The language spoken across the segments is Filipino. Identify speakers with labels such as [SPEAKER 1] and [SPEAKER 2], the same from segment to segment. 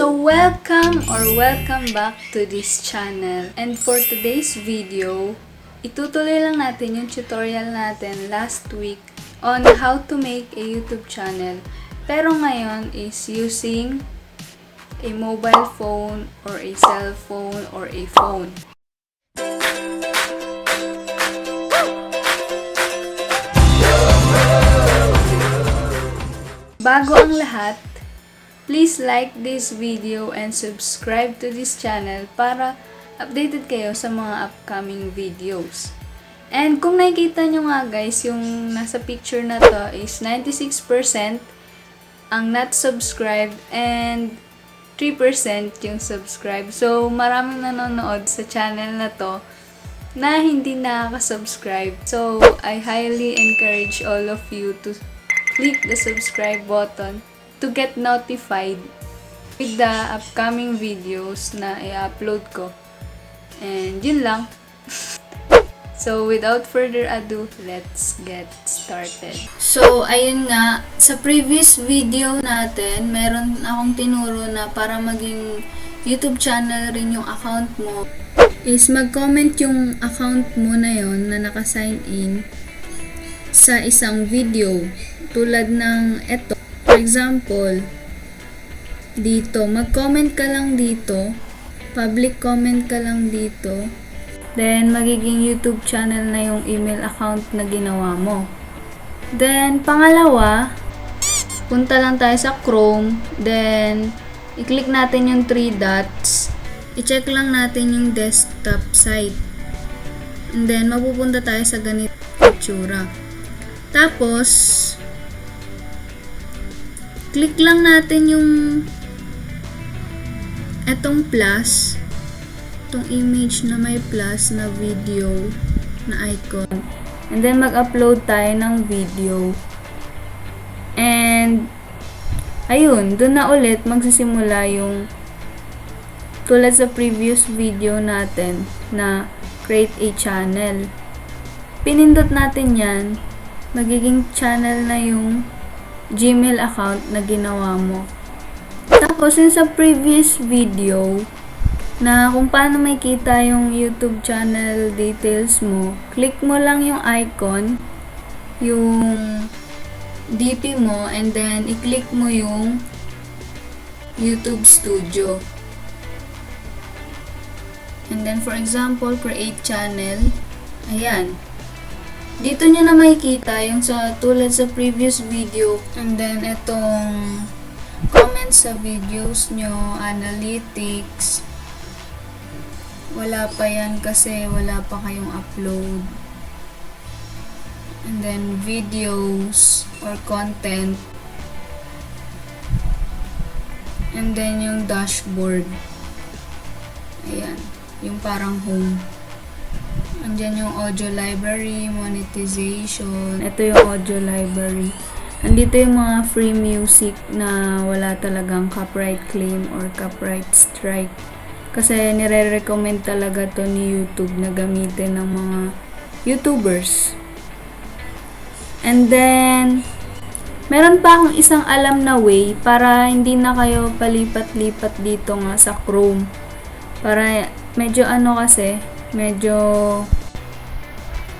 [SPEAKER 1] So welcome back to this channel. And for today's video, itutuloy lang natin yung tutorial natin last week on how to make a YouTube channel. Pero ngayon is using a mobile phone or a cell phone or a phone. Bago ang lahat, please like this video and subscribe to this channel para updated kayo sa mga upcoming videos. And kung nakikita nyo nga guys, yung nasa picture na to is 96% ang not subscribed and 3% yung subscribe. So maraming nanonood sa channel na to na hindi nakaka-subscribe. So I highly encourage all of you to click the subscribe button to get notified with the upcoming videos na i-upload ko. And yun lang. So without further ado, let's get started. So ayun nga, sa previous video natin, meron akong tinuro na para maging YouTube channel rin yung account mo is mag-comment yung account mo na yon na naka-sign in sa isang video. Tulad ng eto. For example, dito, mag-comment ka lang dito. Public comment ka lang dito. Then, magiging YouTube channel na yung email account na ginawa mo. Then, pangalawa, punta lang tayo sa Chrome. Then, i-click natin yung 3 dots. I-check lang natin yung desktop site. And then, mapupunta tayo sa ganito itsura. Tapos, click lang natin yung etong plus, itong image na may plus na video na icon. And then, mag-upload tayo ng video. And, ayun, dun na ulit magsisimula yung tulad sa previous video natin na create a channel. Pinindot natin yan, magiging channel na yung Gmail account na ginawa mo. Tapos, yung sa previous video na kung paano makita yung YouTube channel details mo, click mo lang yung icon, yung DP mo, and then i-click mo yung YouTube Studio. And then, for example, create channel. Ayan. Dito nyo na makikita yung sa tulad sa previous video. And then, itong comments sa videos nyo, analytics. Wala pa yan kasi wala pa kayong upload. And then, videos or content. And then, yung dashboard. Ayan. Yung parang home. Andyan yung audio library, monetization. Ito yung audio library. Andito yung mga free music na wala talagang copyright claim or copyright strike. Kasi nire-recommend talaga to ni YouTube na gamitin ng mga YouTubers. And then, meron pa akong isang alam na way para hindi na kayo palipat-lipat dito nga sa Chrome. Para medyo kasi, medyo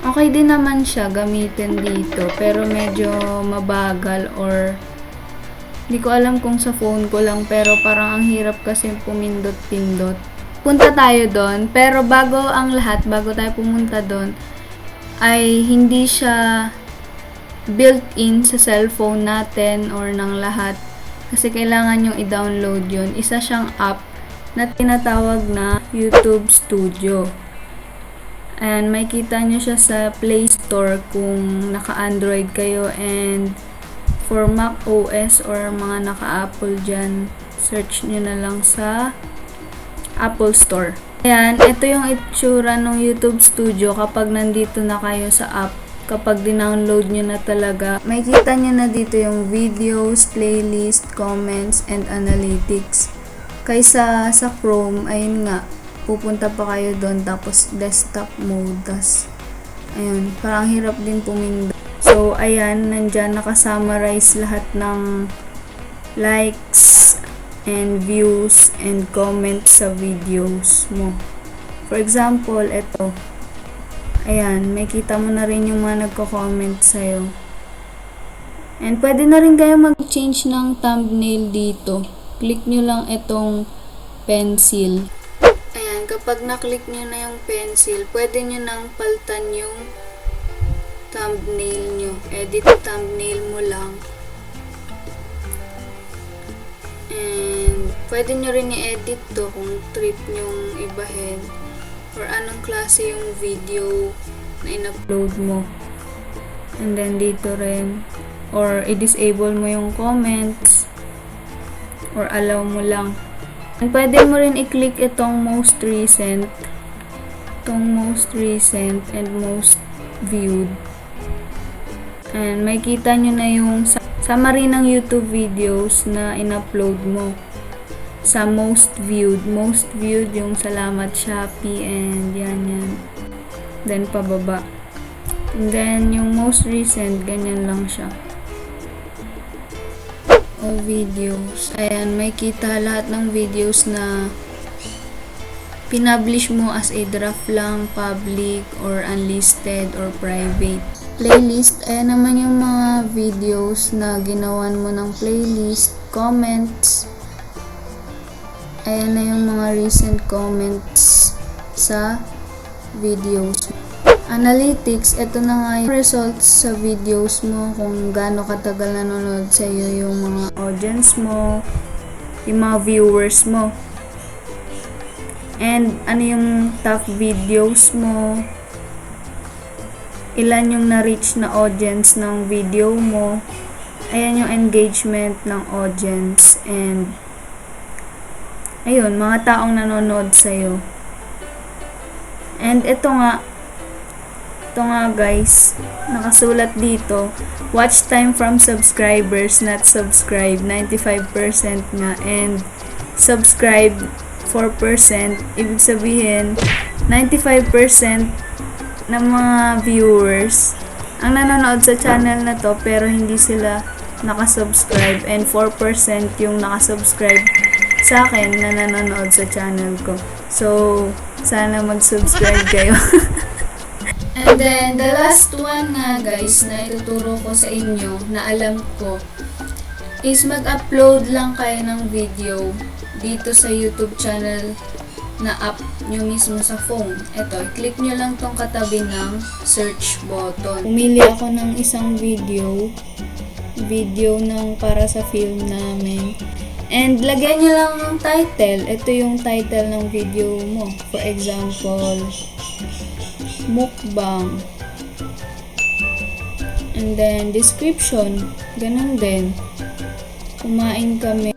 [SPEAKER 1] okay din naman siya gamitin dito, pero medyo mabagal or hindi ko alam kung sa phone ko lang, pero parang ang hirap kasi pumindot-pindot. Punta tayo doon, pero bago tayo pumunta doon, ay hindi siya built-in sa cellphone natin or ng lahat, kasi kailangan yung i-download yun. Isa siyang app na tinatawag na YouTube Studio. And makita nyo siya sa Play Store kung naka-Android kayo, and for Mac OS or mga naka-Apple dyan, search nyo na lang sa Apple Store. Ayan, ito yung itsura ng YouTube Studio kapag nandito na kayo sa app. Kapag dinownload nyo na talaga, makikita nyo na dito yung videos, playlist, comments, and analytics. Kaysa sa Chrome, ayun nga, pupunta pa kayo doon, tapos desktop mode, ayun, parang hirap din pumindot. So, ayan, nandyan nakasummarize lahat ng likes and views and comments sa videos mo. For example, ito. Ayan, may kita mo na rin yung mga nagko-comment sa'yo. And pwede na rin kayo mag-change ng thumbnail dito. Click nyo lang itong pencil. Ayan, kapag na-click nyo na yung pencil, pwede nyo nang palitan yung thumbnail nyo. Edit thumbnail mo lang. And pwede nyo rin i-edit to kung trip nyong ibahin or anong klase yung video na in-upload mo. And then dito rin, or i-disable mo yung comments or allow mo lang. And pwede mo rin i-click itong most recent and most viewed. And may kita nyo na yung summary ng YouTube videos na in-upload mo. Sa most viewed yung salamat, Shopee, and yan. Then pababa. And then yung most recent, ganyan lang siya. O videos. Ayan, may kita lahat ng videos na pinublish mo as a draft lang, public, or unlisted, or private. Playlist, ayan naman yung mga videos na ginawan mo ng playlist, comments. Ayan na yung mga recent comments sa videos. Analytics, ito na nga yung results sa videos mo, kung gaano katagal nanonood sa iyo yung mga audience mo, yung mga viewers mo. And ano yung top videos mo, ilan yung na-reach na audience ng video mo, ayan yung engagement ng audience, and ayun, mga taong nanonood sa'yo. And ito nga guys, nakasulat dito, watch time from subscribers not subscribed, 95% nga, and subscribe 4%, ibig sabihin 95% ng mga viewers ang nanonood sa channel na to pero hindi sila nakasubscribe, and 4% yung nakasubscribe sa akin na nanonood sa channel ko. So, sana mag-subscribe kayo. And then, the last one nga guys na ituturo ko sa inyo na alam ko is mag-upload lang kayo ng video dito sa YouTube channel na app nyo mismo sa phone. Ito, click nyo lang tong katabi ng search button. Pumili ako ng isang video ng para sa film namin. And lagyan nyo lang ng title. Ito yung title ng video mo. For example, mukbang. And then, description. Ganun din. Kumain kami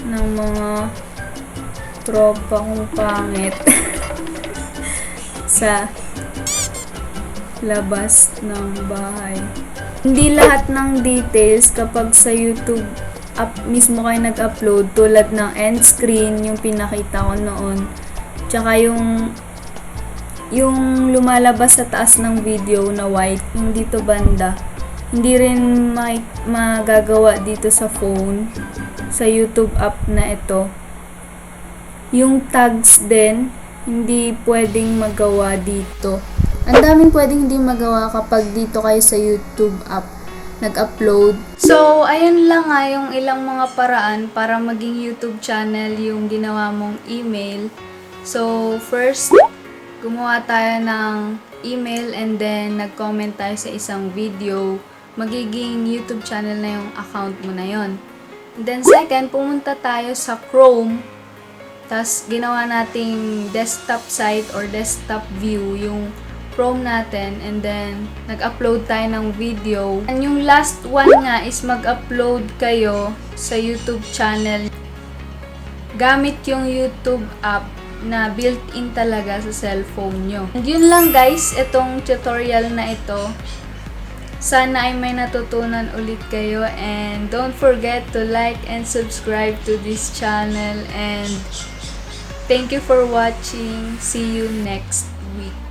[SPEAKER 1] ng mga tropa kong pangit sa labas ng bahay. Hindi lahat ng details kapag sa YouTube app mismo kayo nag-upload, tulad ng end screen, yung pinakita ko noon, tsaka yung lumalabas sa taas ng video na white, yung dito banda, hindi rin magagawa dito sa phone, sa YouTube app na ito. Yung tags din, hindi pwedeng magawa dito. Ang daming pwedeng hindi magawa kapag dito kayo sa YouTube app nag-upload. So, ayun lang nga yung ilang mga paraan para maging YouTube channel yung ginawa mong email. So, first, gumawa tayo ng email and then nag-comment tayo sa isang video. Magiging YouTube channel na yung account mo na yon. And then second, pumunta tayo sa Chrome. Tapos, ginawa nating desktop site or desktop view yung Chrome natin, and then nag-upload tayo ng video. And yung last one nga is mag-upload kayo sa YouTube channel gamit yung YouTube app na built-in talaga sa cellphone nyo. And yun lang guys, itong tutorial na ito. Sana ay may natutunan ulit kayo, and don't forget to like and subscribe to this channel, and thank you for watching. See you next week.